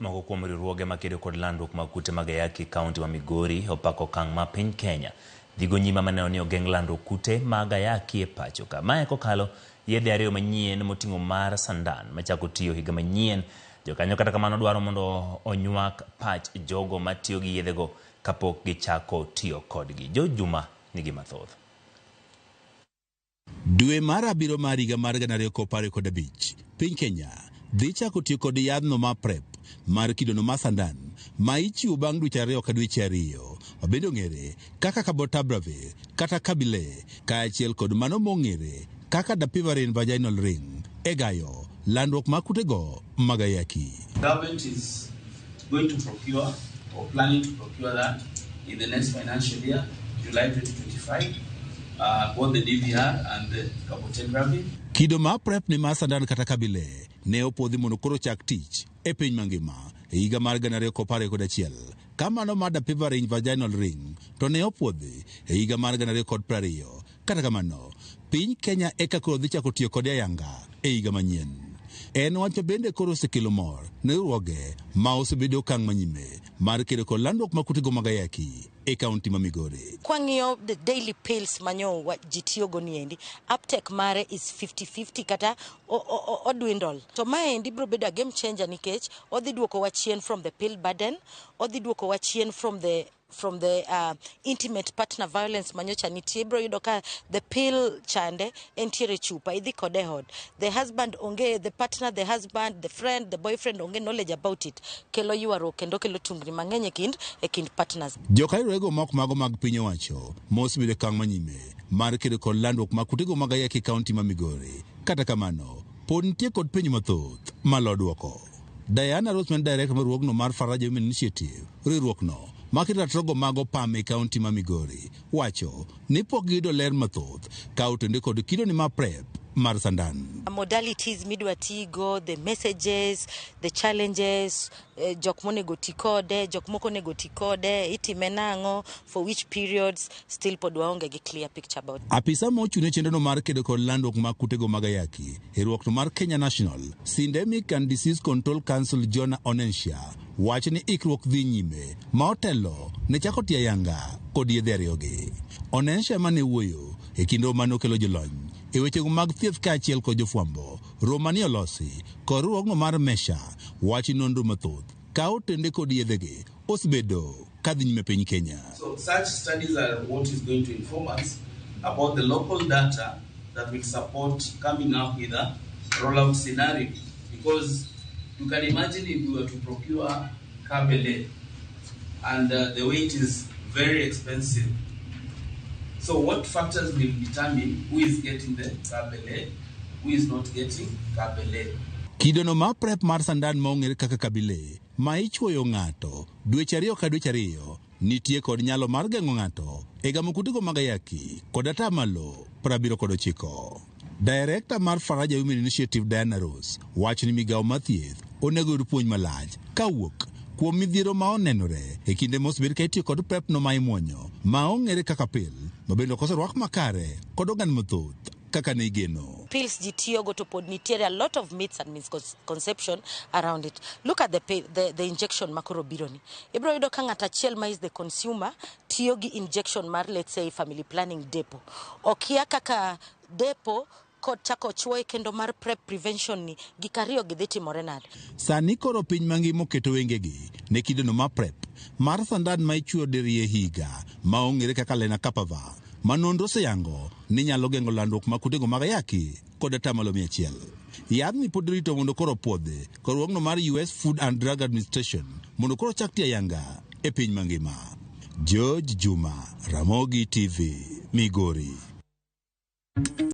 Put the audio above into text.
Moko kuom riwruoge makedo kod landruok mag kute mag ayaki kaunti ma Migori opako okang' ma piny Kenya dhigo nyime maneno ni ogeng' landruok kute mag ayaki e pacho ka. Mae kokalo yedhe ariyo manyien moting'o mar sandan machako tiyo higa manyien. Jokanyo kata kamano dwaro mondo onyuak pach jogo matiyo gi yedhego kapok gichako tiyo kodgi. Juma nigi mathoth. Dwe mar abiro mar higa mar 2015, piny Kenya dhi chako tiyo kod yadhno mar PreP mar kidono mar sandan ma ichiwo bang' dweche ariyo ka dweche ariyo. Obedo ng'ere kaka cabotegravir kata kabile, kaachiel kod mano mong'ere kaka dapivarin vaginal ring e gayo landruok mag kutego mag ayaki. Government is going to procure or planning to procure that in the next financial year, July 2025, both the DVR and the cabotegravir. Kido mar PreP ni mar sandan kata kabile ne opodhi mondo koro chak tich e piny mangima e higa mar 2011. Kamano mar dapivarin vaginal ring to ne opodhi e higa mar 2020. Kata kamano, piny Kenya eka koro dhi chako tiyo kod ayanga e higa manyien. En wach bende koro osekelo mor ne riwruoge ma osebedo okang' manyime mar kedo kod landruok mag kutego mag ayaki e kaunti ma Migori. Kwang'iyo the daily pills manyo ji tiyogo niendi, uptake mare is 50-50 kata odwindle. To maendi biro bedo a game changer nikech odhi duoko wa chien from the pill burden, odhi duoko wa chien from the intimate partner violence manyocha nitie. Bro yudo ka the pill chande entiere chupa idhi kode hod, the husband onge, the partner, the husband, the friend, the boyfriend onge knowledge about it, kelo yuaro kendo kelo tungni mang'eny e kind partners. Jokairego mok mago mag piny owacho mosebedo kang' manyime mar kedo kod landruok mag kutego mag ayaki kaunti ma Migori. Kata kamano, pod nitie kod penjo mathoth malo duoko. Diana Rosman, director mar riwruogno mar Faraja Women Initiative, riwruokno makita trogo mago pam e kaunti ma Migori, wacho ni pok giyudo ler mathoth ka otende kod kido ni mar PreP mar sandan. Modalities midwa tigo, the messages, the challenges, jok monego ti kode, jok moko nego ti kode, itime nang'o, for which periods, still pod waonge gi clear picture about. Apisa mochune chenrono mar kedo kod landruok mag kutego mag ayaki e riwruokno mar Kenya National Syndemic and Disease Control Council, Jonah Onensha, wacho ni ikruok dhi nyime ma otelo ne chako tiyo ayanga kod yedhe ariyogi. Onensha mane wuoyo e kinde mane okelo jolony e wechego mag thieth kaachiel kod jofwambo romani olosi kod riwruogno mar Mesha, wacho nonro mathoth ka otende kod yedhegi osebedo kadhi nyime piny Kenya. So such studies are what is going to inform us about the local data that will support coming up with a rollout scenario, because you can imagine if we were to procure kabele and the weight is very expensive. So what factors will determine who is getting the kabele, who is not getting kabele? Kidono mar PreP mar sandan maong'ere kaka kabile ma ichuoyo ng'ato dweche ariyo ka dweche ariyo nitie kod nyalo mar geng'o ng'ato e gamo kutego mag ayaki kod atamalo 79. Director mar Faraja Women Initiative Diana Rose wacho ni migawo mar thieth onego yud puonj malach kawuok kuom midhiero ma onenore e kinde mosebed ka itiyo kod PreP no ma imuonyo ma ong'ere kaka pil ma bende koserwak makare kod oganda mathoth kaka ne igeno. Pills ji tiyogo to pod nitiere a lot of myths and misconception around it. Look at the injection makoro bironi. Ibro yudo ka ng'at achiel ma is the consumer tiyo gi injection mar, let's say, family planning depo. Okia kaka depo kod chako chuo kendo mar PreP prevention ni gik ariyo gidhi timore nade. Sani koro piny mangima oketo wengegi ne kidono mar PreP mar sandan ma ichuo diriye higa ma ong'ere kaka lenacapavir ma nonro oseyango ni nyalo geng'o landruok mag kutego mag ayaki kod atamalo 100. Yadhni pod rito mondo koro puodhi kod riwruogno mar US Food and Drug Administration mondo koro chak tiyo ayanga e piny mangima. Juma, Ramogi TV, Migori.